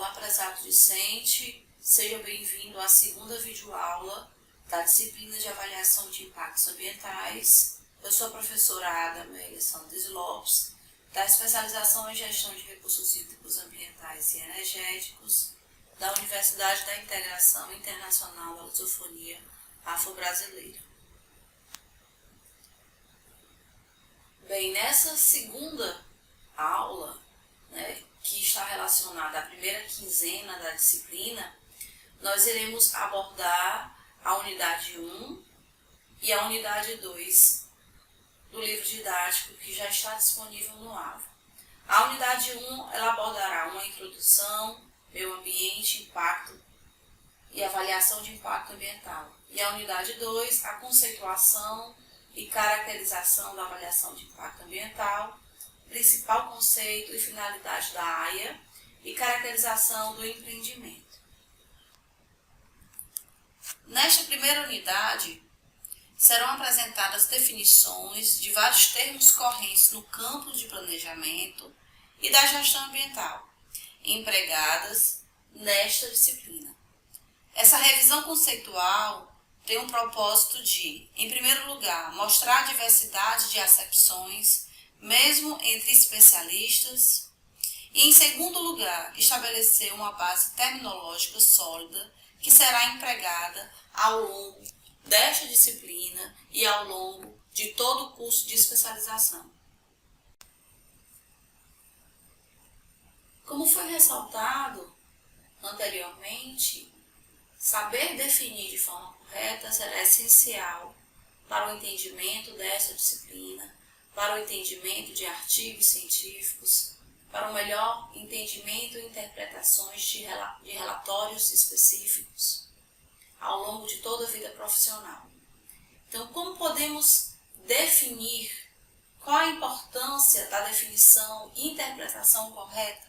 Olá, prezado discente, seja bem-vindo à segunda videoaula da disciplina de avaliação de impactos ambientais. Eu sou a professora Ada Amélia Santos Lopes, da especialização em gestão de recursos hídricos ambientais e energéticos, da Universidade da Integração Internacional da Lusofonia Afro-Brasileira. Bem, nessa segunda aula, que está relacionada à primeira quinzena da disciplina, nós iremos abordar a unidade 1 e a unidade 2 do livro didático que já está disponível no AVA. A unidade 1 ela abordará uma introdução, meio ambiente, impacto e avaliação de impacto ambiental. E a unidade 2, a conceituação e caracterização da avaliação de impacto ambiental, principal conceito e finalidade da AIA e caracterização do empreendimento. Nesta primeira unidade, serão apresentadas definições de vários termos correntes no campo de planejamento e da gestão ambiental, empregadas nesta disciplina. Essa revisão conceitual tem o propósito de, em primeiro lugar, mostrar a diversidade de acepções mesmo entre especialistas, e em segundo lugar, estabelecer uma base terminológica sólida que será empregada ao longo desta disciplina e ao longo de todo o curso de especialização. Como foi ressaltado anteriormente, saber definir de forma correta será essencial para o entendimento desta disciplina, para o entendimento de artigos científicos, para o melhor entendimento e interpretações de relatórios específicos ao longo de toda a vida profissional. Então, como podemos definir? Qual a importância da definição e interpretação correta?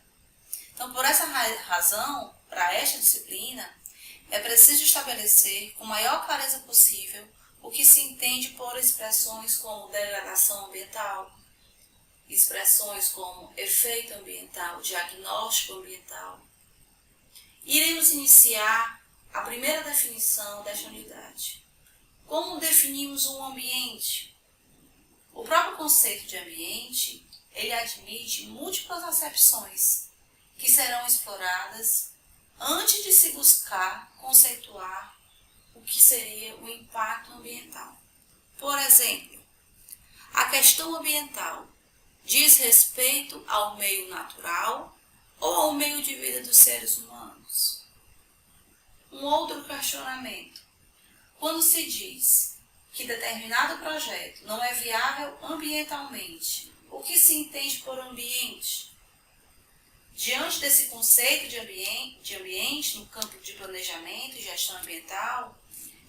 Então, por essa razão, para esta disciplina, é preciso estabelecer com a maior clareza possível o que se entende por expressões como degradação ambiental, expressões como efeito ambiental, diagnóstico ambiental. Iremos iniciar a primeira definição desta unidade. Como definimos um ambiente? O próprio conceito de ambiente, ele admite múltiplas acepções que serão exploradas antes de se buscar conceituar o que seria o impacto ambiental. Por exemplo, a questão ambiental diz respeito ao meio natural ou ao meio de vida dos seres humanos? Um outro questionamento. Quando se diz que determinado projeto não é viável ambientalmente, o que se entende por ambiente? Diante desse conceito de ambiente no campo de planejamento e gestão ambiental,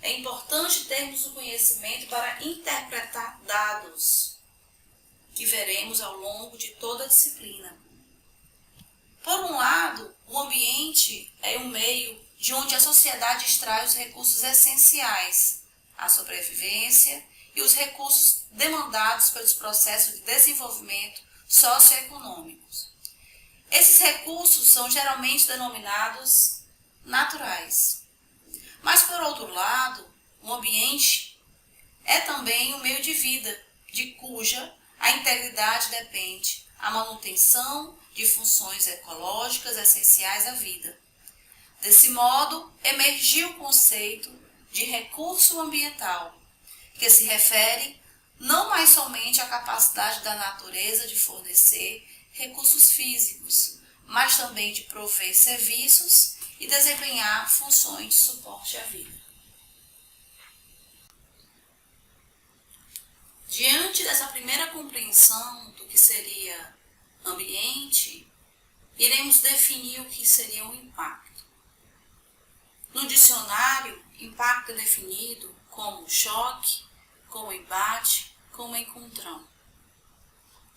é importante termos o conhecimento para interpretar dados, que veremos ao longo de toda a disciplina. Por um lado, o ambiente é um meio de onde a sociedade extrai os recursos essenciais à sobrevivência e os recursos demandados pelos processos de desenvolvimento socioeconômicos. Esses recursos são geralmente denominados naturais. Mas, por outro lado, o ambiente é também um meio de vida, de cuja a integridade depende a manutenção de funções ecológicas essenciais à vida. Desse modo, emergiu o conceito de recurso ambiental, que se refere não mais somente à capacidade da natureza de fornecer recursos físicos, mas também de prover serviços e desempenhar funções de suporte à vida. Diante dessa primeira compreensão do que seria ambiente, iremos definir o que seria um impacto. No dicionário, impacto é definido como choque, como embate, como encontrão. Ou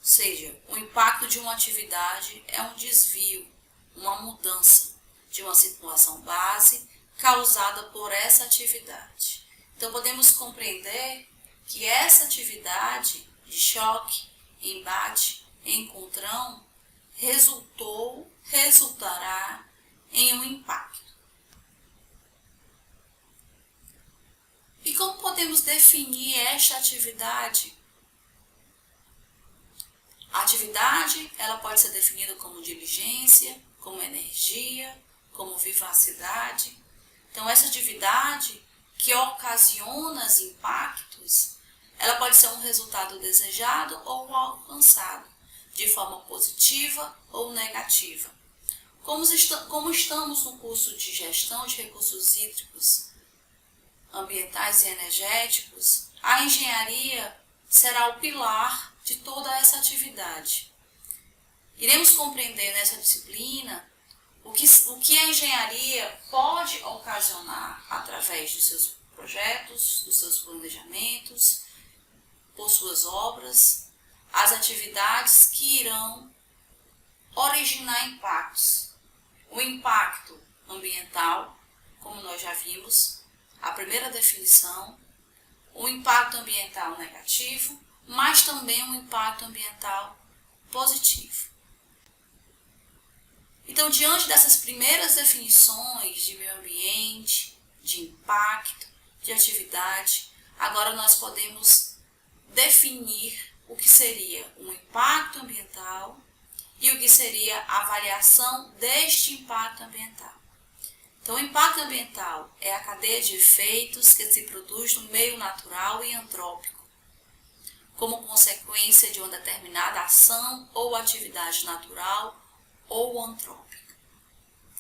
seja, o impacto de uma atividade é um desvio, uma mudança de uma situação base causada por essa atividade. Então, podemos compreender que essa atividade de choque, embate, encontrão resultará em um impacto. E como podemos definir esta atividade? A atividade, ela pode ser definida como diligência, como energia, como vivacidade. Então, essa atividade que ocasiona os impactos, ela pode ser um resultado desejado ou alcançado, de forma positiva ou negativa. Como estamos no curso de gestão de recursos hídricos, ambientais e energéticos, a engenharia será o pilar de toda essa atividade. Iremos compreender nessa disciplina o que a engenharia pode ocasionar através de seus projetos, dos seus planejamentos, por suas obras, as atividades que irão originar impactos. O impacto ambiental, como nós já vimos, a primeira definição, o impacto ambiental negativo, mas também um impacto ambiental positivo. Então, diante dessas primeiras definições de meio ambiente, de impacto, de atividade, agora nós podemos definir o que seria um impacto ambiental e o que seria a avaliação deste impacto ambiental. Então, o impacto ambiental é a cadeia de efeitos que se produz no meio natural e antrópico, como consequência de uma determinada ação ou atividade natural ou antrópica,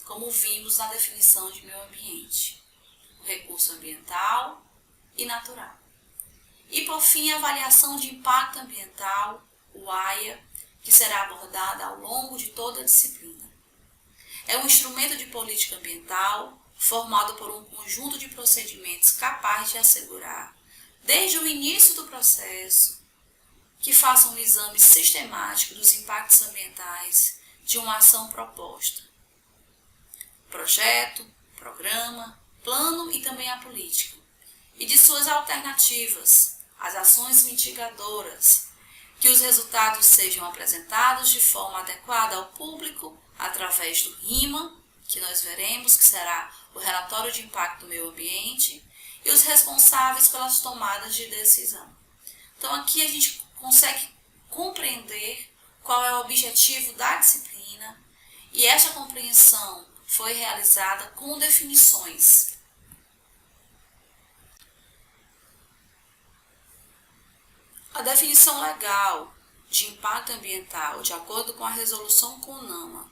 como vimos na definição de meio ambiente, o recurso ambiental e natural. E, por fim, a avaliação de impacto ambiental, o AIA, que será abordada ao longo de toda a disciplina. É um instrumento de política ambiental formado por um conjunto de procedimentos capaz de assegurar, desde o início do processo, que faça um exame sistemático dos impactos ambientais de uma ação proposta. Projeto, programa, plano e também a política. E de suas alternativas, as ações mitigadoras, que os resultados sejam apresentados de forma adequada ao público através do RIMA, que nós veremos que será o relatório de impacto do meio ambiente, e os responsáveis pelas tomadas de decisão. Então aqui a gente consegue compreender qual é o objetivo da disciplina e essa compreensão foi realizada com definições. A definição legal de impacto ambiental, de acordo com a resolução CONAMA,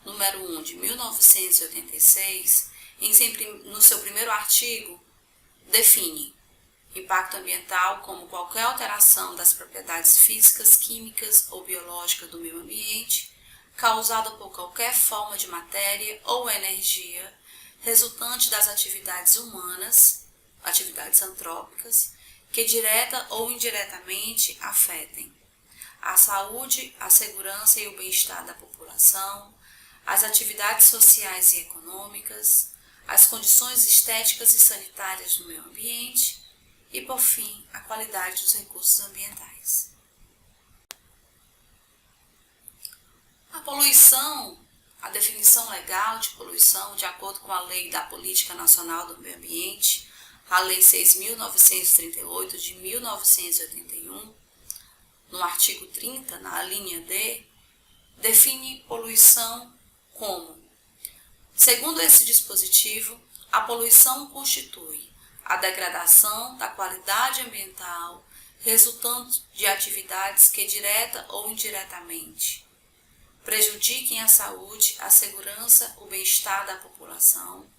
número 1 de 1986, no seu primeiro artigo, define impacto ambiental como qualquer alteração das propriedades físicas, químicas ou biológicas do meio ambiente, causada por qualquer forma de matéria ou energia, resultante das atividades humanas, atividades antrópicas, que direta ou indiretamente afetem a saúde, a segurança e o bem-estar da população, as atividades sociais e econômicas, as condições estéticas e sanitárias do meio ambiente e, por fim, a qualidade dos recursos ambientais. A poluição, a definição legal de poluição, de acordo com a Lei da Política Nacional do Meio Ambiente, a Lei 6.938 de 1981, no artigo 30, na linha D, define poluição como: segundo esse dispositivo, a poluição constitui a degradação da qualidade ambiental resultante de atividades que direta ou indiretamente prejudiquem a saúde, a segurança, o bem-estar da população,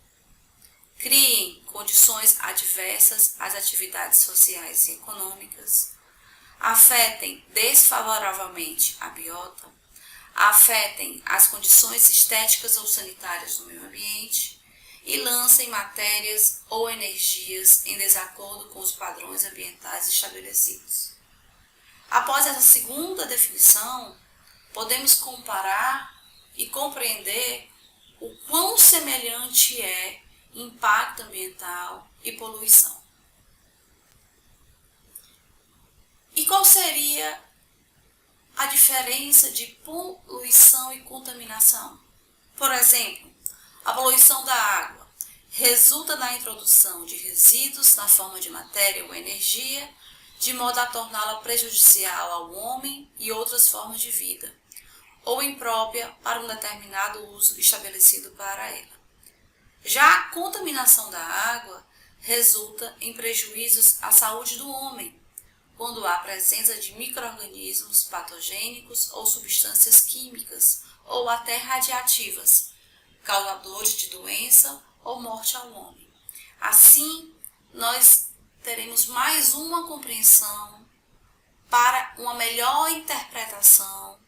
criem condições adversas às atividades sociais e econômicas, afetem desfavoravelmente a biota, afetem as condições estéticas ou sanitárias do meio ambiente e lancem matérias ou energias em desacordo com os padrões ambientais estabelecidos. Após essa segunda definição, podemos comparar e compreender o quão semelhante é impacto ambiental e poluição. E qual seria a diferença de poluição e contaminação? Por exemplo, A poluição da água resulta da introdução de resíduos na forma de matéria ou energia, de modo a torná-la prejudicial ao homem e outras formas de vida, ou imprópria para um determinado uso estabelecido para ela. Já a contaminação da água resulta em prejuízos à saúde do homem, quando há presença de micro-organismos patogênicos ou substâncias químicas ou até radiativas, causadores de doença ou morte ao homem. Assim, nós teremos mais uma compreensão para uma melhor interpretação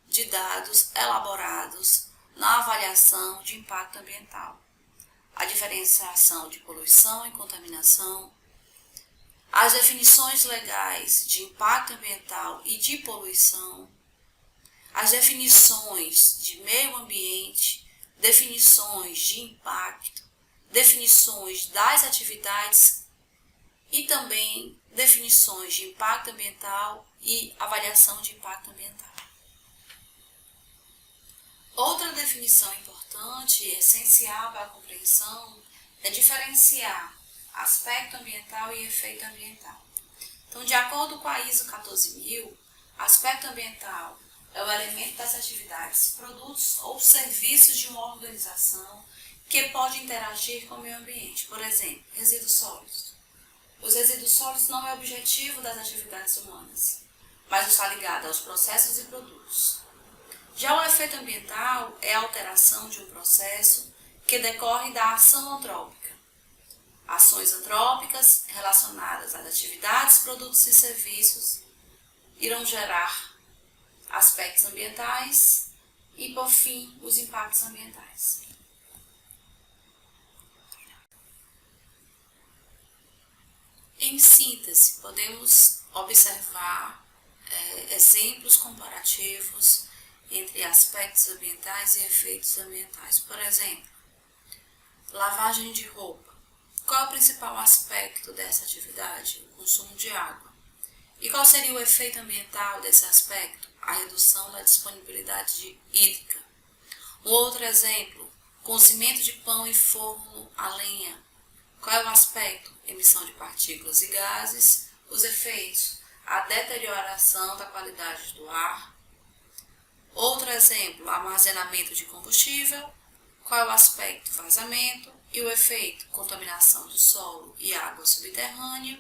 de dados elaborados na avaliação de impacto ambiental. A diferenciação de poluição e contaminação, as definições legais de impacto ambiental e de poluição, as definições de meio ambiente, definições de impacto, definições das atividades e também definições de impacto ambiental e avaliação de impacto ambiental. Outra definição importante e essencial para a compreensão é diferenciar aspecto ambiental e efeito ambiental. Então, de acordo com a ISO 14000, aspecto ambiental é o elemento das atividades, produtos ou serviços de uma organização que pode interagir com o meio ambiente. Por exemplo, resíduos sólidos. Os resíduos sólidos não é objetivo das atividades humanas, mas está ligado aos processos e produtos. Já o efeito ambiental é a alteração de um processo que decorre da ação antrópica. Ações antrópicas relacionadas às atividades, produtos e serviços irão gerar aspectos ambientais e, por fim, os impactos ambientais. Em síntese, podemos observar exemplos comparativos entre aspectos ambientais e efeitos ambientais. Por exemplo, lavagem de roupa. Qual é o principal aspecto dessa atividade? O consumo de água. E qual seria o efeito ambiental desse aspecto? A redução da disponibilidade hídrica. Um outro exemplo, cozimento de pão em forno a lenha. Qual é o aspecto? Emissão de partículas e gases. Os efeitos, a deterioração da qualidade do ar. Outro exemplo, armazenamento de combustível. Qual é o aspecto? Vazamento. E o efeito? Contaminação do solo e água subterrânea.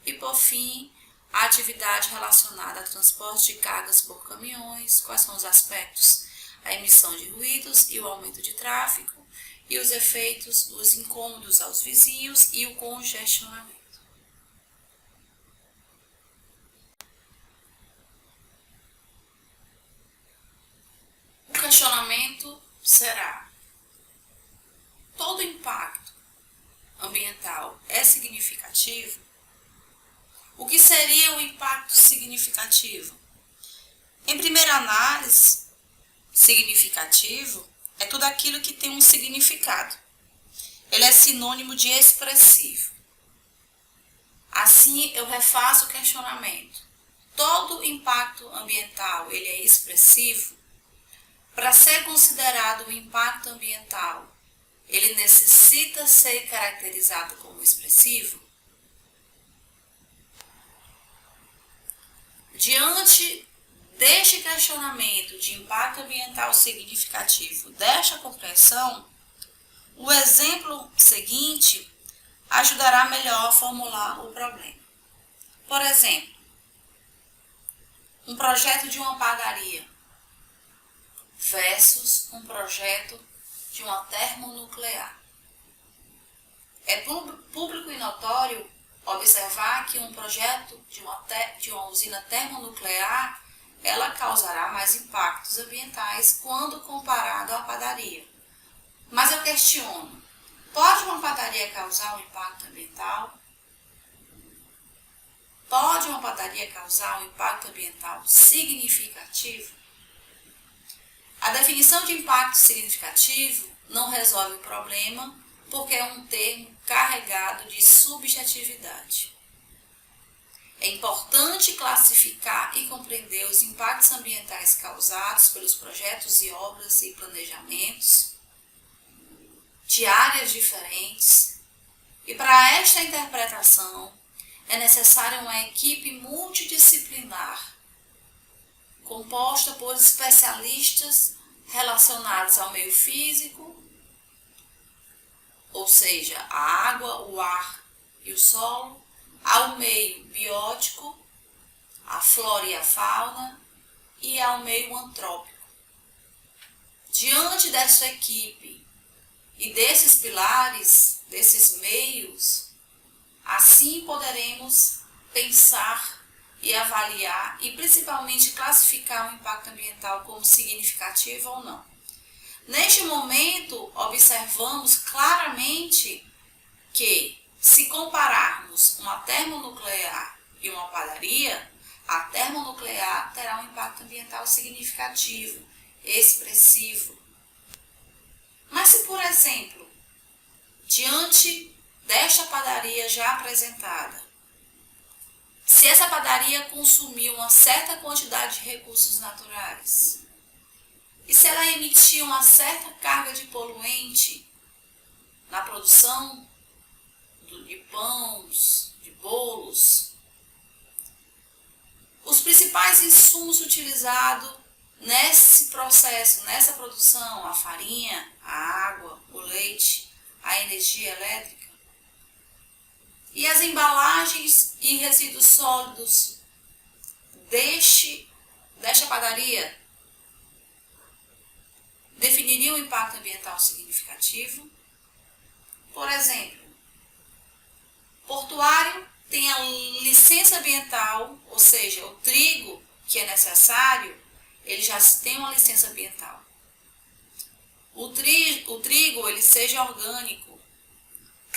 E, por fim, a atividade relacionada ao transporte de cargas por caminhões. Quais são os aspectos? A emissão de ruídos e o aumento de tráfego. E os efeitos dos incômodos aos vizinhos e o congestionamento. O questionamento será: todo impacto ambiental é significativo? O que seria o impacto significativo? Em primeira análise, significativo é tudo aquilo que tem um significado. Ele é sinônimo de expressivo. Assim, eu refaço o questionamento. Todo impacto ambiental ele é expressivo? Para ser considerado um impacto ambiental, ele necessita ser caracterizado como expressivo? Diante deste questionamento de impacto ambiental significativo, desta compreensão, o exemplo seguinte ajudará melhor a formular o problema. Por exemplo, um projeto de uma padaria versus um projeto de uma termonuclear. É público e notório observar que um projeto de uma usina termonuclear ela causará mais impactos ambientais quando comparado à padaria. Mas eu questiono, pode uma padaria causar um impacto ambiental? Pode uma padaria causar um impacto ambiental significativo? A definição de impacto significativo não resolve o problema porque é um termo carregado de subjetividade. É importante classificar e compreender os impactos ambientais causados pelos projetos e obras e planejamentos de áreas diferentes, e para esta interpretação é necessária uma equipe multidisciplinar, composta por especialistas relacionados ao meio físico, ou seja, a água, o ar e o solo, ao meio biótico, a flora e a fauna, e ao meio antrópico. Diante desta equipe e desses pilares, desses meios, assim poderemos pensar e avaliar e principalmente classificar o impacto ambiental como significativo ou não. Neste momento, observamos claramente que, se compararmos uma termonuclear e uma padaria, a termonuclear terá um impacto ambiental significativo, expressivo. Mas se, por exemplo, diante desta padaria já apresentada, se essa padaria consumiu uma certa quantidade de recursos naturais, e se ela emitir uma certa carga de poluente na produção de pães, de bolos, os principais insumos utilizados nesse processo, nessa produção, a farinha, a água, o leite, a energia elétrica, e as embalagens e resíduos sólidos desta padaria definiriam um impacto ambiental significativo. Por exemplo, portuário tem a licença ambiental, ou seja, o trigo que é necessário, ele já tem uma licença ambiental. O trigo ele seja orgânico.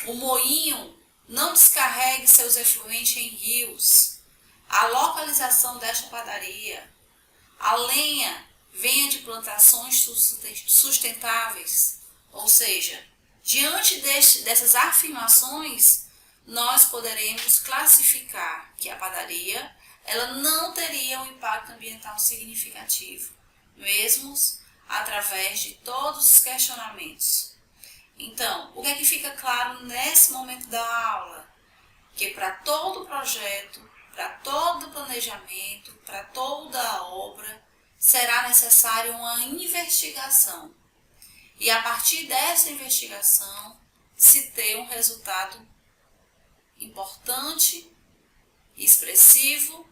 O moinho não descarregue seus efluentes em rios. A localização desta padaria. A lenha venha de plantações sustentáveis. Ou seja, diante dessas afirmações, nós poderemos classificar que a padaria ela não teria um impacto ambiental significativo, mesmo através de todos os questionamentos. Então, o que é que fica claro nesse momento da aula? Que para todo projeto, para todo planejamento, para toda a obra, será necessária uma investigação. E a partir dessa investigação, se ter um resultado importante, expressivo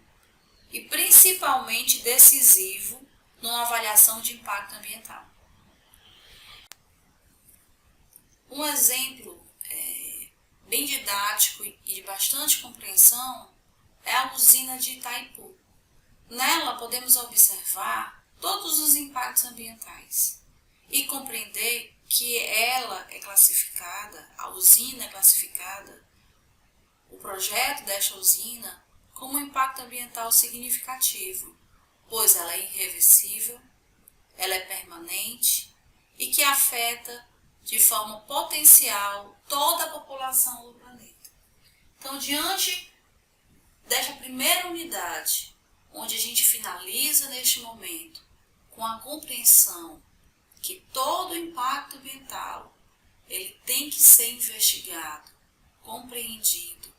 e principalmente decisivo numa avaliação de impacto ambiental. Um exemplo bem didático e de bastante compreensão é a usina de Itaipu. Nela podemos observar todos os impactos ambientais e compreender que ela é classificada, a usina é classificada, o projeto desta usina, como um impacto ambiental significativo, pois ela é irreversível, ela é permanente e que afeta de forma potencial toda a população do planeta. Então, diante desta primeira unidade, onde a gente finaliza neste momento com a compreensão que todo o impacto ambiental ele tem que ser investigado, compreendido,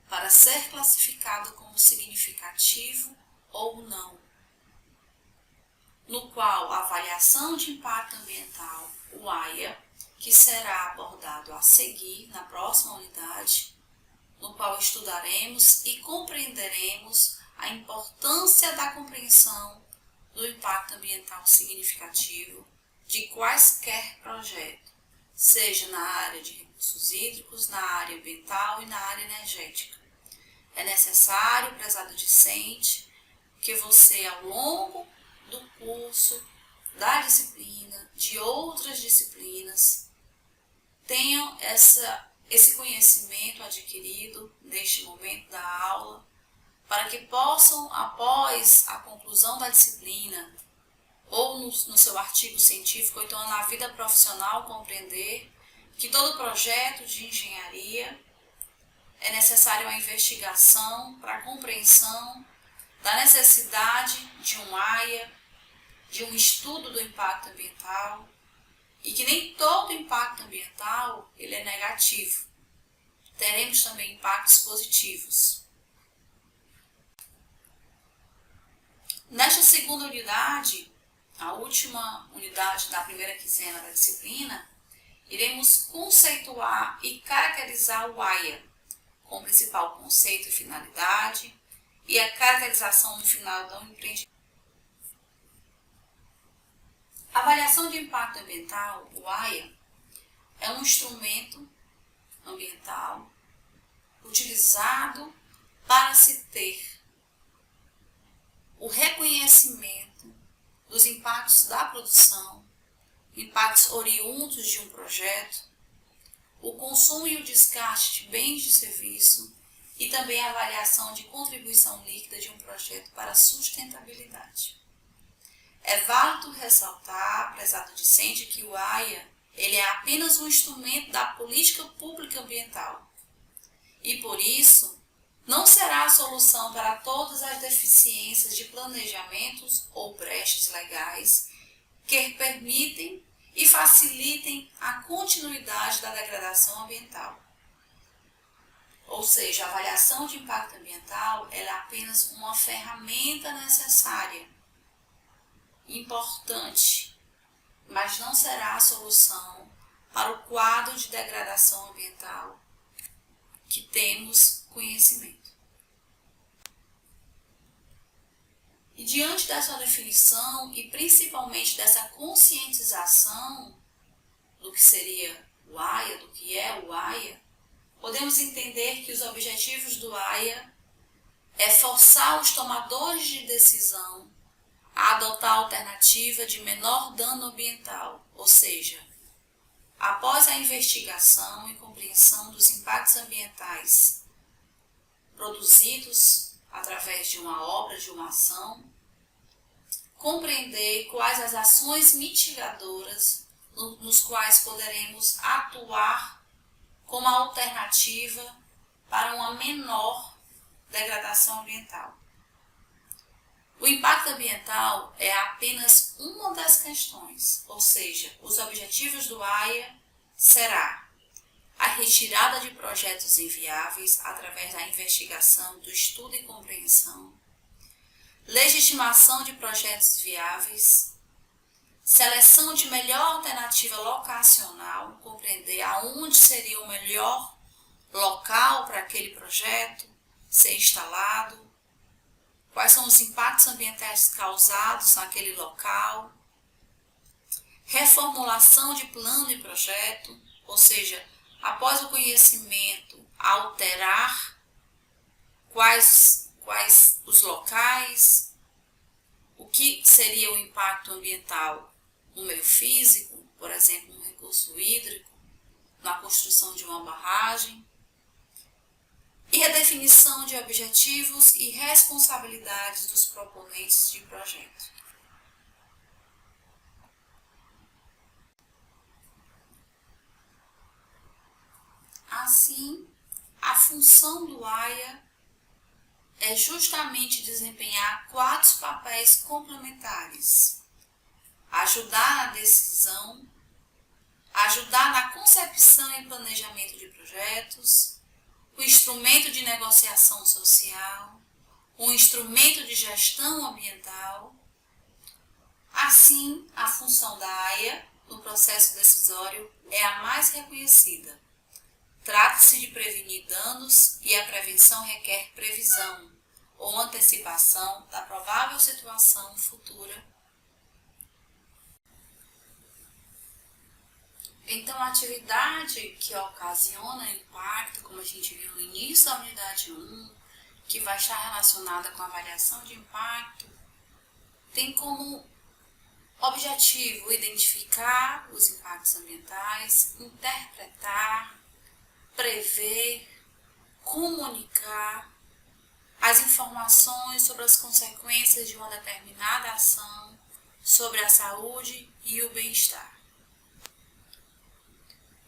para ser classificado como significativo ou não, no qual a avaliação de impacto ambiental, o AIA, que será abordado a seguir na próxima unidade, no qual estudaremos e compreenderemos a importância da compreensão do impacto ambiental significativo de quaisquer projetos, seja na área de recursos hídricos, na área ambiental e na área energética. É necessário, prezado discente, que você, ao longo do curso, da disciplina, de outras disciplinas, tenham esse conhecimento adquirido neste momento da aula, para que possam, após a conclusão da disciplina, ou no seu artigo científico, ou então na vida profissional, compreender que todo projeto de engenharia é necessário uma investigação para a compreensão da necessidade de um AIA, de um estudo do impacto ambiental, e que nem todo impacto ambiental ele é negativo. Teremos também impactos positivos. Nesta segunda unidade, a última unidade da primeira quinzena da disciplina, iremos conceituar e caracterizar o AIA, com o principal conceito e finalidade, e a caracterização no final do empreendimento. A avaliação de impacto ambiental, o AIA, é um instrumento ambiental utilizado para se ter o reconhecimento dos impactos da produção, impactos oriundos de um projeto, o consumo e o descarte de bens de serviço e também a avaliação de contribuição líquida de um projeto para a sustentabilidade. É válido ressaltar, prezado discente, que o AIA ele é apenas um instrumento da política pública ambiental e, por isso, não será a solução para todas as deficiências de planejamentos ou brechas legais que permitem e facilitem a continuidade da degradação ambiental. Ou seja, a avaliação de impacto ambiental ela é apenas uma ferramenta necessária, importante, mas não será a solução para o quadro de degradação ambiental que temos conhecimento. E diante dessa definição e principalmente dessa conscientização do que seria o AIA, do que é o AIA, podemos entender que os objetivos do AIA é forçar os tomadores de decisão a adotar a alternativa de menor dano ambiental, ou seja, após a investigação e compreensão dos impactos ambientais produzidos através de uma obra, de uma ação, compreender quais as ações mitigadoras nos quais poderemos atuar como alternativa para uma menor degradação ambiental. O impacto ambiental é apenas uma das questões, ou seja, os objetivos do AIA será a retirada de projetos inviáveis através da investigação, do estudo e compreensão, legitimação de projetos viáveis, seleção de melhor alternativa locacional, compreender aonde seria o melhor local para aquele projeto ser instalado, quais são os impactos ambientais causados naquele local, reformulação de plano e projeto, ou seja, após o conhecimento, alterar quais os locais, o que seria o impacto ambiental no meio físico, por exemplo, no recurso hídrico, na construção de uma barragem, e a definição de objetivos e responsabilidades dos proponentes de projeto. Assim, a função do AIA é justamente desempenhar 4 papéis complementares: ajudar na decisão, ajudar na concepção e planejamento de projetos, o instrumento de negociação social, o instrumento de gestão ambiental. Assim, a função da AIA no processo decisório é a mais reconhecida. Trata-se de prevenir danos e a prevenção requer previsão ou antecipação da provável situação futura. Então, a atividade que ocasiona impacto, como a gente viu no início da unidade 1, que vai estar relacionada com a avaliação de impacto, tem como objetivo identificar os impactos ambientais, interpretar, prever, comunicar as informações sobre as consequências de uma determinada ação sobre a saúde e o bem-estar.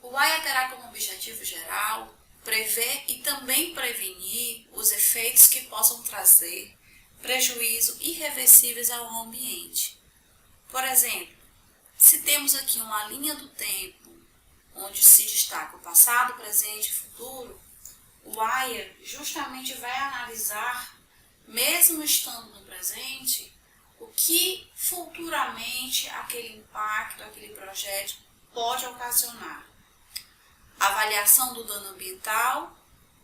O AIA terá como objetivo geral prever e também prevenir os efeitos que possam trazer prejuízo irreversíveis ao ambiente. Por exemplo, Se temos aqui uma linha do tempo, onde se destaca o passado, presente e futuro, o AIA justamente vai analisar, mesmo estando no presente, o que futuramente aquele impacto, aquele projeto pode ocasionar. Avaliação do dano ambiental,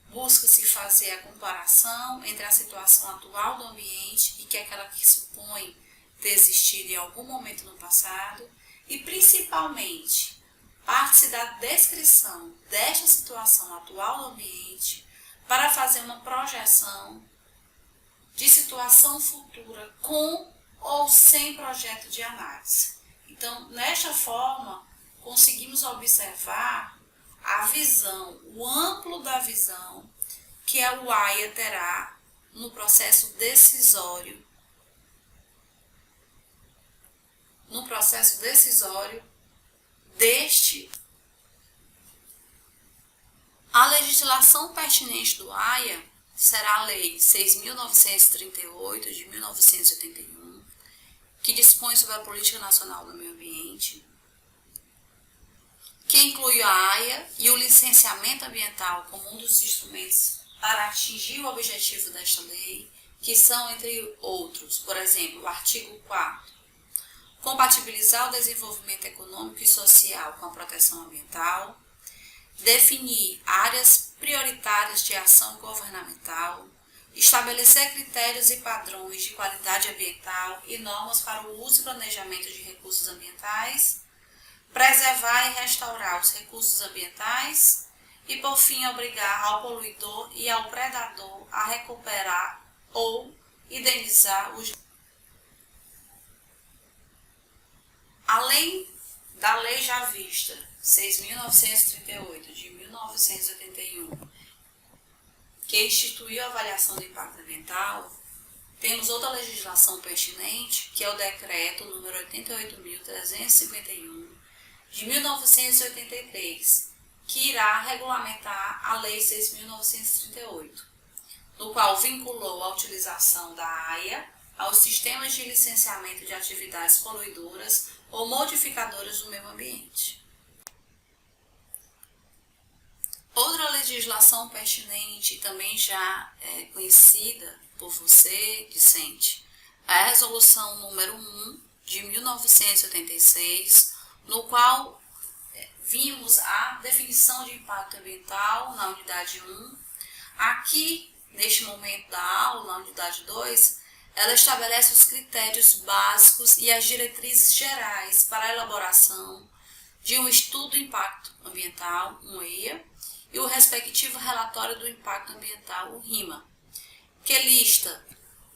busca-se fazer a comparação entre a situação atual do ambiente e que aquela que supõe ter existido em algum momento no passado e, principalmente, parte-se da descrição desta situação atual do ambiente para fazer uma projeção de situação futura com ou sem projeto de análise. Então, nesta forma, conseguimos observar a visão, o amplo da visão que o AIA terá no processo decisório, deste. A legislação pertinente do AIA será a Lei 6.938 de 1981, que dispõe sobre a Política Nacional do Meio Ambiente, que inclui a AIA e o licenciamento ambiental como um dos instrumentos para atingir o objetivo desta lei, que são, entre outros, por exemplo, o artigo 4º, compatibilizar o desenvolvimento econômico e social com a proteção ambiental, definir áreas prioritárias de ação governamental, estabelecer critérios e padrões de qualidade ambiental e normas para o uso e planejamento de recursos ambientais, preservar e restaurar os recursos ambientais e, por fim, obrigar ao poluidor e ao predador a recuperar ou indenizar os. Além da lei já vista, 6.938 de 1981, que instituiu a avaliação do impacto ambiental, temos outra legislação pertinente, que é o decreto número 88.351 de 1983, que irá regulamentar a lei 6.938, no qual vinculou a utilização da AIA aos sistemas de licenciamento de atividades poluidoras ou modificadoras do meio ambiente. Outra legislação pertinente, também já conhecida por você, discente, é a Resolução número 1 de 1986, no qual vimos a definição de impacto ambiental na unidade 1. Aqui, neste momento da aula, na unidade 2, ela estabelece os critérios básicos e as diretrizes gerais para a elaboração de um estudo de impacto ambiental, um EIA, e o respectivo relatório do impacto ambiental, o RIMA, que lista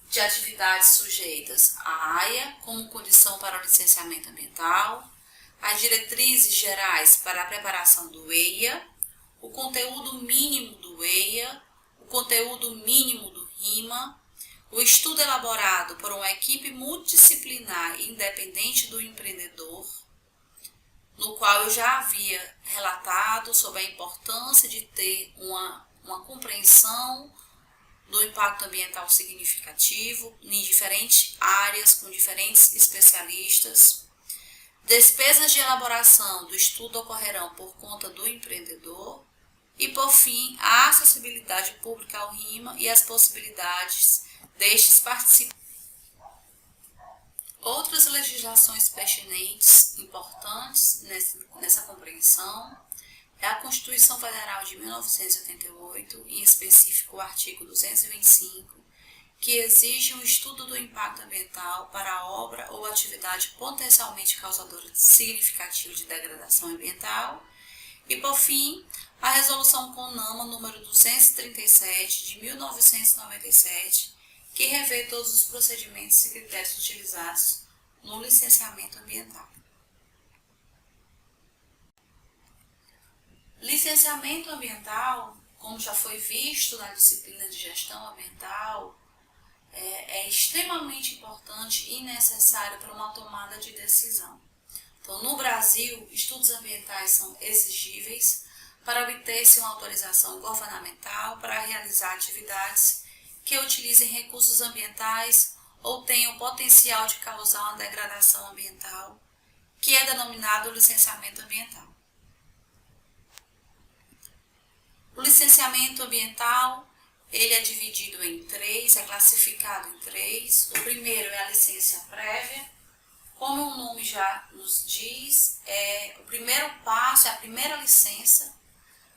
de atividades sujeitas à AIA como condição para o licenciamento ambiental, as diretrizes gerais para a preparação do EIA, o conteúdo mínimo do EIA, o conteúdo mínimo do RIMA, o estudo elaborado por uma equipe multidisciplinar e independente do empreendedor, no qual eu já havia relatado sobre a importância de ter uma compreensão do impacto ambiental significativo em diferentes áreas, com diferentes especialistas. Despesas de elaboração do estudo ocorrerão por conta do empreendedor. E, por fim, a acessibilidade pública ao RIMA e as possibilidades destes participantes. Outras legislações pertinentes, importantes nessa compreensão, é a Constituição Federal de 1988, em específico o artigo 225, que exige um estudo do impacto ambiental para a obra ou atividade potencialmente causadora significativa de degradação ambiental. E, por fim, a Resolução CONAMA número 237 de 1997, que revê todos os procedimentos e critérios utilizados no licenciamento ambiental. Licenciamento ambiental, como já foi visto na disciplina de gestão ambiental, é extremamente importante e necessário para uma tomada de decisão. Então, no Brasil, estudos ambientais são exigíveis para obter-se uma autorização governamental para realizar atividades que utilizem recursos ambientais ou tenham potencial de causar uma degradação ambiental que é denominado licenciamento ambiental. O licenciamento ambiental, ele é dividido em três, é classificado em três. O primeiro é a licença prévia. Como o nome já nos diz, o primeiro passo é a primeira licença,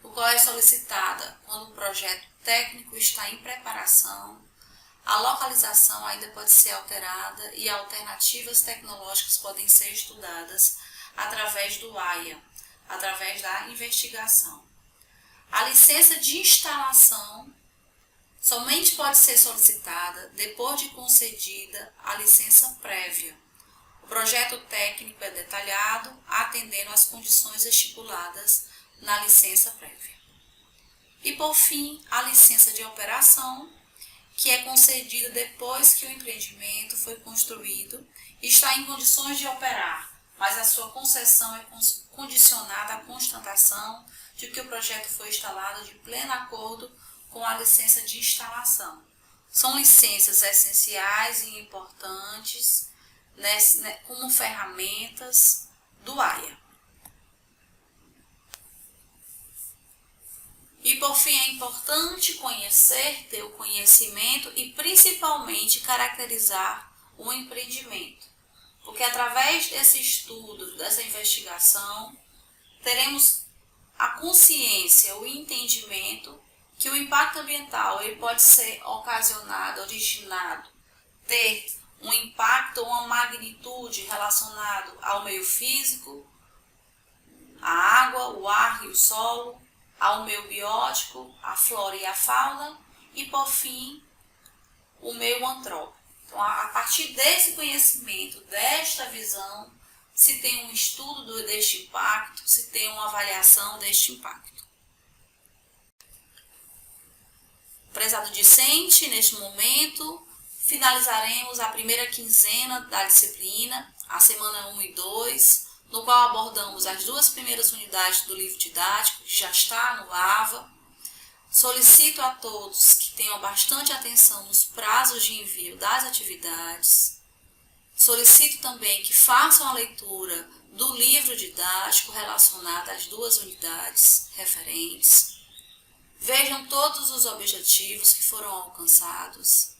o qual é solicitada quando o projeto técnico está em preparação, a localização ainda pode ser alterada e alternativas tecnológicas podem ser estudadas através do AIA, através da investigação. A licença de instalação somente pode ser solicitada depois de concedida a licença prévia. O projeto técnico é detalhado, atendendo às condições estipuladas na licença prévia. E, por fim, a licença de operação, que é concedida depois que o empreendimento foi construído e está em condições de operar, mas a sua concessão é condicionada à constatação de que o projeto foi instalado de pleno acordo com a licença de instalação. São licenças essenciais e importantes, como ferramentas do AIA. E por fim, é importante conhecer, ter o conhecimento e principalmente caracterizar o empreendimento. Porque através desse estudo, dessa investigação, teremos a consciência, o entendimento que o impacto ambiental ele pode ser ocasionado, originado, ter um impacto ou uma magnitude relacionado ao meio físico, a água, o ar e o solo, ao meio biótico, a flora e a fauna, e por fim, o meio antrópico. Então, a partir desse conhecimento, desta visão, se tem um estudo deste impacto, se tem uma avaliação deste impacto. Prezado discente, neste momento, finalizaremos a primeira quinzena da disciplina, a semana 1 e 2, no qual abordamos as duas primeiras unidades do livro didático, que já está no AVA. Solicito a todos que tenham bastante atenção nos prazos de envio das atividades. Solicito também que façam a leitura do livro didático relacionado às duas unidades referentes. Vejam todos os objetivos que foram alcançados.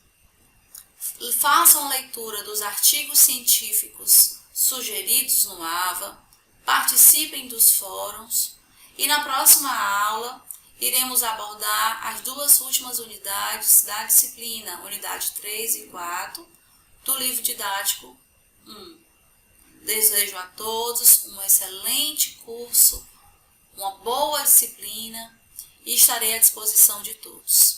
Façam leitura dos artigos científicos sugeridos no AVA, participem dos fóruns e na próxima aula iremos abordar as duas últimas unidades da disciplina, unidade 3 e 4, do livro didático 1. Desejo a todos um excelente curso, uma boa disciplina e estarei à disposição de todos.